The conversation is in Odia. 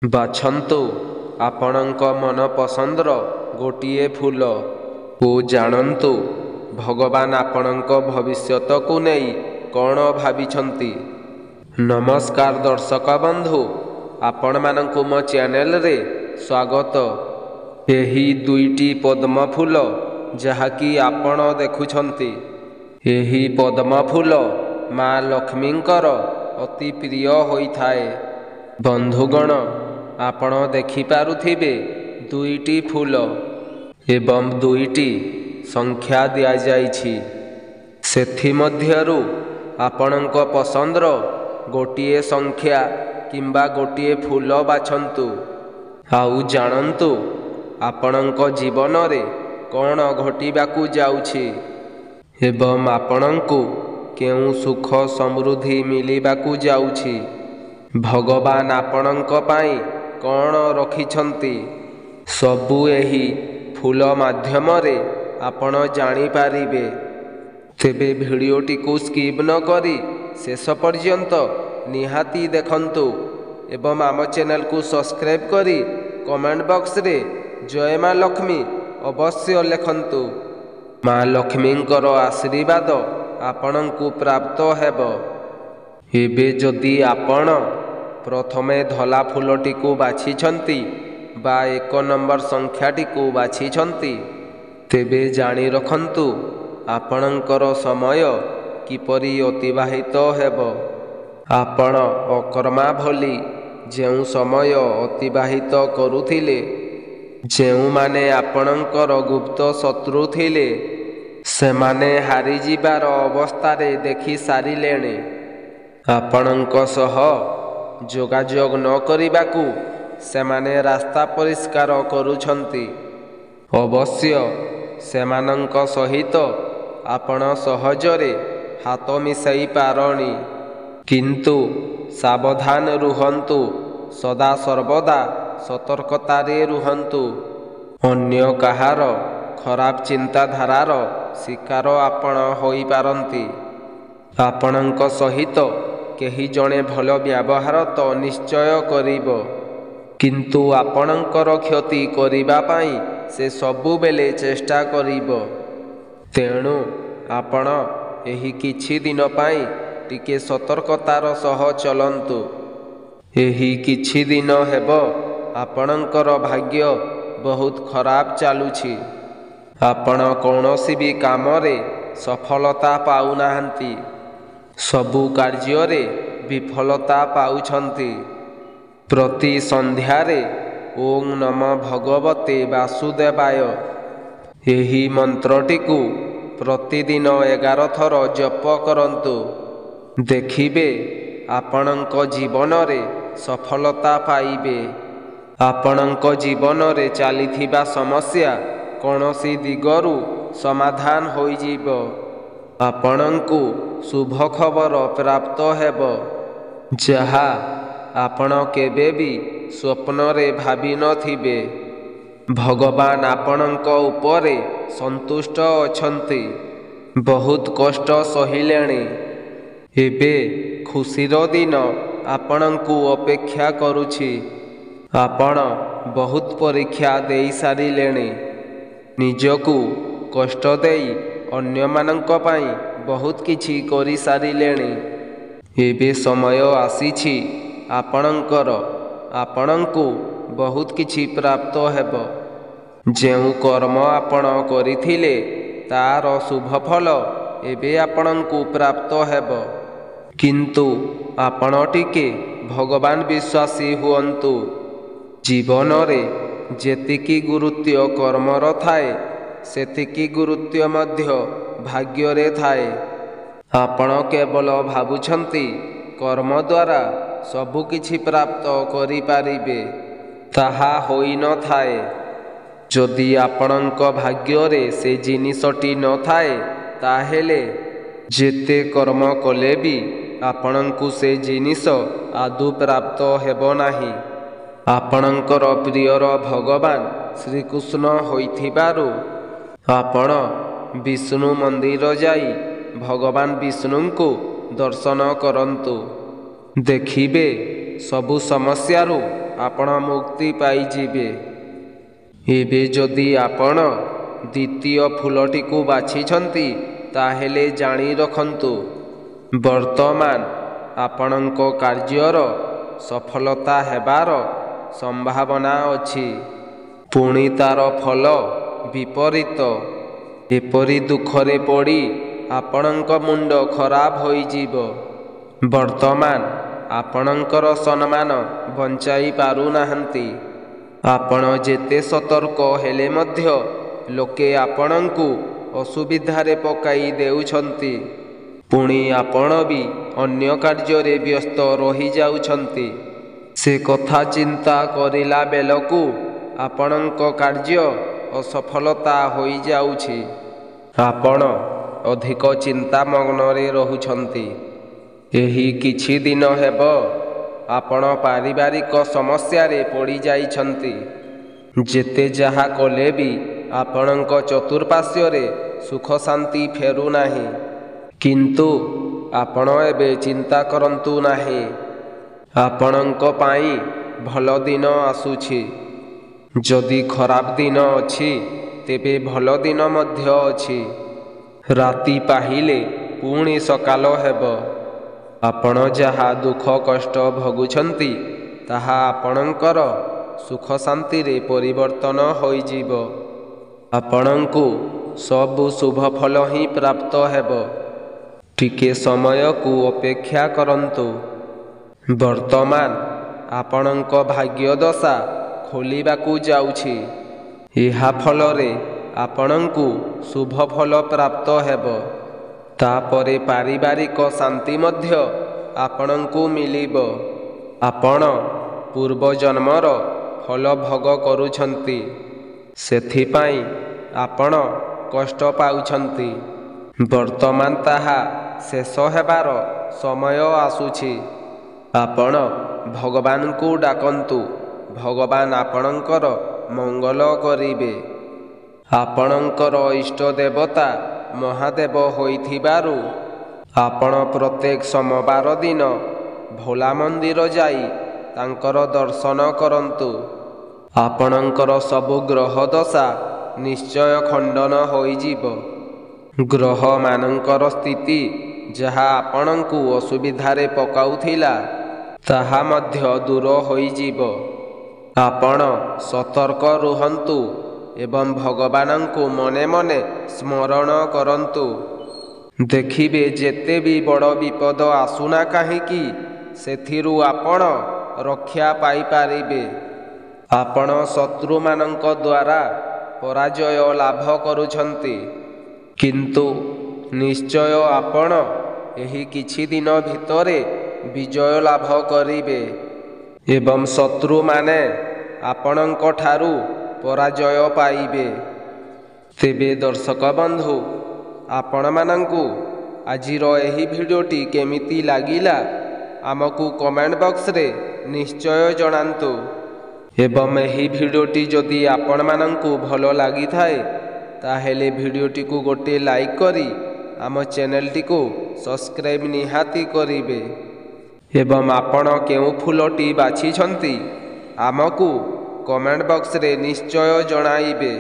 ବାଛନ୍ତୁ ଆପଣଙ୍କ ମନପସନ୍ଦର ଗୋଟିଏ ଫୁଲ ଓ ଜାଣନ୍ତୁ ଭଗବାନ ଆପଣଙ୍କ ଭବିଷ୍ୟତକୁ ନେଇ କ'ଣ ଭାବିଛନ୍ତି। ନମସ୍କାର ଦର୍ଶକ ବନ୍ଧୁ, ଆପଣମାନଙ୍କୁ ମୋ ଚ୍ୟାନେଲରେ ସ୍ୱାଗତ। ଏହି ଦୁଇଟି ପଦ୍ମ ଫୁଲ ଯାହାକି ଆପଣ ଦେଖୁଛନ୍ତି, ଏହି ପଦ୍ମ ଫୁଲ ମା ଲକ୍ଷ୍ମୀଙ୍କର ଅତି ପ୍ରିୟ ହୋଇଥାଏ। ବନ୍ଧୁଗଣ, ଆପଣ ଦେଖିପାରୁଥିବେ ଦୁଇଟି ଫୁଲ ଏବଂ ଦୁଇଟି ସଂଖ୍ୟା ଦିଆଯାଇଛି। ସେଥିମଧ୍ୟରୁ ଆପଣଙ୍କ ପସନ୍ଦର ଗୋଟିଏ ସଂଖ୍ୟା କିମ୍ବା ଗୋଟିଏ ଫୁଲ ବାଛନ୍ତୁ। ଆଉ ଜାଣନ୍ତୁ ଆପଣଙ୍କ ଜୀବନରେ କ'ଣ ଘଟିବାକୁ ଯାଉଛି ଏବଂ ଆପଣଙ୍କୁ କେଉଁ ସୁଖ ସମୃଦ୍ଧି ମିଳିବାକୁ ଯାଉଛି। ଭଗବାନ ଆପଣଙ୍କ ପାଇଁ କ'ଣ ରଖିଛନ୍ତି, ସବୁ ଏହି ଫୁଲ ମାଧ୍ୟମରେ ଆପଣ ଜାଣିପାରିବେ। ତେବେ ଭିଡ଼ିଓଟିକୁ ସ୍କିପ୍ ନ କରି ଶେଷ ପର୍ଯ୍ୟନ୍ତ ନିହାତି ଦେଖନ୍ତୁ ଏବଂ ଆମ ଚ୍ୟାନେଲକୁ ସବସ୍କ୍ରାଇବ୍ କରି କମେଣ୍ଟ ବକ୍ସରେ ଜୟ ମା ଲକ୍ଷ୍ମୀ ଅବଶ୍ୟ ଲେଖନ୍ତୁ। ମା ଲକ୍ଷ୍ମୀଙ୍କର ଆଶୀର୍ବାଦ ଆପଣଙ୍କୁ ପ୍ରାପ୍ତ ହେବ। ଏବେ ଯଦି ଆପଣ ପ୍ରଥମେ ଧଳା ଫୁଲଟିକୁ ବାଛିଛନ୍ତି ବା 1 ନମ୍ବର ସଂଖ୍ୟାଟିକୁ ବାଛିଛନ୍ତି, ତେବେ ଜାଣି ରଖନ୍ତୁ ଆପଣଙ୍କର ସମୟ କିପରି ଅତିବାହିତ ହେବ। ଆପଣ ଅକର୍ମା ଭଳି ଯେଉଁ ସମୟ ଅତିବାହିତ କରୁଥିଲେ, ଯେଉଁମାନେ ଆପଣଙ୍କର ଗୁପ୍ତ ଶତ୍ରୁ ଥିଲେ, ସେମାନେ ହାରିଯିବାର ଅବସ୍ଥାରେ ଦେଖି ସାରିଲେଣି। ଆପଣଙ୍କ ସହ ଯୋଗାଯୋଗ ନ କରିବାକୁ ସେମାନେ ରାସ୍ତା ପରିଷ୍କାର କରୁଛନ୍ତି। ଅବଶ୍ୟ ସେମାନଙ୍କ ସହିତ ଆପଣ ସହଜରେ ହାତ ମିଶାଇ ପାରଣି, କିନ୍ତୁ ସାବଧାନ ରୁହନ୍ତୁ, ସଦାସର୍ବଦା ସତର୍କତାରେ ରୁହନ୍ତୁ। ଅନ୍ୟ କାହାର ଖରାପ ଚିନ୍ତାଧାରାର ଶିକାର ଆପଣ ହୋଇପାରନ୍ତି। ଆପଣଙ୍କ ସହିତ କେହି ଜଣେ ଭଲ ବ୍ୟବହାର ତ ନିଶ୍ଚୟ କରିବ, କିନ୍ତୁ ଆପଣଙ୍କର କ୍ଷତି କରିବା ପାଇଁ ସେ ସବୁବେଳେ ଚେଷ୍ଟା କରିବ। ତେଣୁ ଆପଣ ଏହି କିଛି ଦିନ ପାଇଁ ଟିକେ ସତର୍କତାର ସହ ଚଳନ୍ତୁ। ଏହି କିଛି ଦିନ ହେବ ଆପଣଙ୍କର ଭାଗ୍ୟ ବହୁତ ଖରାପ ଚାଲୁଛି। ଆପଣ କୌଣସି ବି କାମରେ ସଫଳତା ପାଉନାହାନ୍ତି, ସବୁ କାର୍ଯ୍ୟରେ ବିଫଳତା ପାଉଛନ୍ତି। ପ୍ରତି ସନ୍ଧ୍ୟାରେ ଓଁ ନମଃ ଭଗବତେ ବାସୁଦେବାୟ ଏହି ମନ୍ତ୍ରଟିକୁ ପ୍ରତିଦିନ 11 ଥର ଜପ କରନ୍ତୁ। ଦେଖିବେ ଆପଣଙ୍କ ଜୀବନରେ ସଫଳତା ପାଇବେ। ଆପଣଙ୍କ ଜୀବନରେ ଚାଲିଥିବା ସମସ୍ୟା କୌଣସି ଦିଗରୁ ସମାଧାନ ହୋଇଯିବ। ଆପଣଙ୍କୁ ଶୁଭ ଖବର ପ୍ରାପ୍ତ ହେବ, ଯାହା ଆପଣ କେବେ ବି ସ୍ୱପ୍ନରେ ଭାବିନଥିବେ। ଭଗବାନ ଆପଣଙ୍କ ଉପରେ ସନ୍ତୁଷ୍ଟ ଅଛନ୍ତି। ବହୁତ କଷ୍ଟ ସହିଲେଣି। ଏବେ ଖୁସିର ଦିନ ଆପଣଙ୍କୁ ଅପେକ୍ଷା କରୁଛି। ଆପଣ ବହୁତ ପରୀକ୍ଷା ଦେଇସାରିଲେଣି। ନିଜକୁ କଷ୍ଟ ଦେଇ ଅନ୍ୟମାନଙ୍କ ପାଇଁ ବହୁତ କିଛି କରିସାରିଲେଣି। ଏବେ ସମୟ ଆସିଛି ଆପଣଙ୍କୁ ବହୁତ କିଛି ପ୍ରାପ୍ତ ହେବ। ଯେଉଁ କର୍ମ ଆପଣ କରିଥିଲେ ତାର ଶୁଭଫଳ ଏବେ ଆପଣଙ୍କୁ ପ୍ରାପ୍ତ ହେବ। କିନ୍ତୁ ଆପଣ ଟିକେ ଭଗବାନ ବିଶ୍ୱାସୀ ହୁଅନ୍ତୁ। ଜୀବନରେ ଯେତିକି ଗୁରୁତ୍ୱ କର୍ମର ଥାଏ, ସେତିକି ଗୁରୁତ୍ୱ ମଧ୍ୟ ଭାଗ୍ୟରେ ଥାଏ। ଆପଣ କେବଳ ଭାବୁଛନ୍ତି କର୍ମ ଦ୍ୱାରା ସବୁକିଛି ପ୍ରାପ୍ତ କରିପାରିବେ, ତାହା ହୋଇନଥାଏ। ଯଦି ଆପଣଙ୍କ ଭାଗ୍ୟରେ ସେ ଜିନିଷଟି ନଥାଏ, ତାହେଲେ ଯେତେ କର୍ମ କଲେ ବି ଆପଣଙ୍କୁ ସେ ଜିନିଷ ଆଦୌ ପ୍ରାପ୍ତ ହେବ ନାହିଁ। ଆପଣଙ୍କର ପ୍ରିୟର ଭଗବାନ ଶ୍ରୀକୃଷ୍ଣ ହୋଇଥିବାରୁ ଆପଣ ବିଷ୍ଣୁ ମନ୍ଦିର ଯାଇ ଭଗବାନ ବିଷ୍ଣୁଙ୍କୁ ଦର୍ଶନ କରନ୍ତୁ। ଦେଖିବେ ସବୁ ସମସ୍ୟାରୁ ଆପଣ ମୁକ୍ତି ପାଇଯିବେ। ଏବେ ଯଦି ଆପଣ ଦ୍ୱିତୀୟ ଫୁଲଟିକୁ ବାଛିଛନ୍ତି ତାହେଲେ ଜାଣି ରଖନ୍ତୁ, ବର୍ତ୍ତମାନ ଆପଣଙ୍କ କାର୍ଯ୍ୟର ସଫଳତା ହେବାର ସମ୍ଭାବନା ଅଛି। ପୁଣି ତାର ଫଳ ବିପରୀତ। ଏପରି ଦୁଃଖରେ ପଡ଼ି ଆପଣଙ୍କ ମୁଣ୍ଡ ଖରାପ ହୋଇଯିବ। ବର୍ତ୍ତମାନ ଆପଣଙ୍କର ସମ୍ମାନ ବଞ୍ଚାଇ ପାରୁନାହାନ୍ତି। ଆପଣ ଯେତେ ସତର୍କ ହେଲେ ମଧ୍ୟ ଲୋକେ ଆପଣଙ୍କୁ ଅସୁବିଧାରେ ପକାଇ ଦେଉଛନ୍ତି। ପୁଣି ଆପଣ ବି ଅନ୍ୟ କାର୍ଯ୍ୟରେ ବ୍ୟସ୍ତ ରହିଯାଉଛନ୍ତି। ସେ କଥା ଚିନ୍ତା କରିଲା ବେଳକୁ ଆପଣଙ୍କ କାର୍ଯ୍ୟ ଅସଫଳତା ହୋଇଯାଉଛି। ଆପଣ ଅଧିକ ଚିନ୍ତାମଗ୍ନରେ ରହୁଛନ୍ତି। ଏହି କିଛି ଦିନ ହେବ ଆପଣ ପାରିବାରିକ ସମସ୍ୟାରେ ପଡ଼ିଯାଇଛନ୍ତି। ଯେତେ ଯାହା କଲେ ବି ଆପଣଙ୍କ ଚତୁଃପାର୍ଶ୍ୱରେ ସୁଖ ଶାନ୍ତି ଫେରୁନାହିଁ। କିନ୍ତୁ ଆପଣ ଏବେ ଚିନ୍ତା କରନ୍ତୁ ନାହିଁ। ଆପଣଙ୍କ ପାଇଁ ଭଲ ଦିନ ଆସୁଛି। ଯଦି ଖରାପ ଦିନ ଅଛି ତେବେ ଭଲ ଦିନ ମଧ୍ୟ ଅଛି। ରାତି ପାହିଲେ ପୁଣି ସକାଳ ହେବ। ଆପଣ ଯାହା ଦୁଃଖ କଷ୍ଟ ଭୋଗୁଛନ୍ତି ତାହା ଆପଣଙ୍କର ସୁଖ ଶାନ୍ତିରେ ପରିବର୍ତ୍ତନ ହୋଇଯିବ। ଆପଣଙ୍କୁ ସବୁ ଶୁଭ ଫଳ ହିଁ ପ୍ରାପ୍ତ ହେବ। ଟିକେ ସମୟକୁ ଅପେକ୍ଷା କରନ୍ତୁ। ବର୍ତ୍ତମାନ ଆପଣଙ୍କ ଭାଗ୍ୟଦଶା ଖୋଲିବାକୁ ଯାଉଛି। ଏହା ଫଳରେ ଆପଣଙ୍କୁ ଶୁଭ ଫଳ ପ୍ରାପ୍ତ ହେବ। ତାପରେ ପାରିବାରିକ ଶାନ୍ତି ମଧ୍ୟ ଆପଣଙ୍କୁ ମିଳିବ। ଆପଣ ପୂର୍ବଜନ୍ମର ଫଳ ଭୋଗ କରୁଛନ୍ତି। ସେଥିପାଇଁ ଆପଣ କଷ୍ଟ ପାଉଛନ୍ତି। ବର୍ତ୍ତମାନ ତାହା ଶେଷ ହେବାର ସମୟ ଆସୁଛି। ଆପଣ ଭଗବାନଙ୍କୁ ଡାକନ୍ତୁ। ଭଗବାନ ଆପଣଙ୍କର ମଙ୍ଗଳ କରିବେ। ଆପଣଙ୍କର ଇଷ୍ଟ ଦେବତା ମହାଦେବ ହୋଇଥିବାରୁ ଆପଣ ପ୍ରତ୍ୟେକ ସୋମବାର ଦିନ ଭୋଲା ମନ୍ଦିର ଯାଇ ତାଙ୍କର ଦର୍ଶନ କରନ୍ତୁ। ଆପଣଙ୍କର ସବୁ ଗ୍ରହ ଦଶା ନିଶ୍ଚୟ ଖଣ୍ଡନ ହୋଇଯିବ। ଗ୍ରହମାନଙ୍କର ସ୍ଥିତି ଯାହା ଆପଣଙ୍କୁ ଅସୁବିଧାରେ ପକାଉଥିଲା ତାହା ମଧ୍ୟ ଦୂର ହୋଇଯିବ। ଆପଣ ସତର୍କ ରୁହନ୍ତୁ ଏବଂ ଭଗବାନଙ୍କୁ ମନେ ମନେ ସ୍ମରଣ କରନ୍ତୁ। ଦେଖିବେ ଯେତେ ବି ବଡ଼ ବିପଦ ଆସୁନା କାହିଁକି ସେଥିରୁ ଆପଣ ରକ୍ଷା ପାଇପାରିବେ। ଆପଣ ଶତ୍ରୁମାନଙ୍କ ଦ୍ୱାରା ପରାଜୟ ଲାଭ କରୁଛନ୍ତି। କିନ୍ତୁ ନିଶ୍ଚୟ ଆପଣ ଏହି କିଛି ଦିନ ଭିତରେ ବିଜୟ ଲାଭ କରିବେ ଏବଂ ଶତ୍ରୁମାନେ ଆପଣଙ୍କ ଠାରୁ ପରାଜୟ ପାଇବେ। ତେବେ ଦର୍ଶକ ବନ୍ଧୁ, ଆପଣମାନଙ୍କୁ ଆଜିର ଏହି ଭିଡ଼ିଓଟି କେମିତି ଲାଗିଲା ଆମକୁ କମେଣ୍ଟ ବକ୍ସରେ ନିଶ୍ଚୟ ଜଣାନ୍ତୁ। ଏବଂ ଏହି ଭିଡ଼ିଓଟି ଯଦି ଆପଣମାନଙ୍କୁ ଭଲ ଲାଗିଥାଏ ତାହେଲେ ଭିଡ଼ିଓଟିକୁ ଗୋଟିଏ ଲାଇକ୍ କରି ଆମ ଚ୍ୟାନେଲଟିକୁ ସବସ୍କ୍ରାଇବ୍ ନିହାତି କରିବେ। ଏବଂ ଆପଣ କେଉଁ ଫୁଲଟି ବାଛିଛନ୍ତି ଆମକୁ କମେଣ୍ଟ ବକ୍ସରେ ନିଶ୍ଚୟ ଜଣାଇବେ।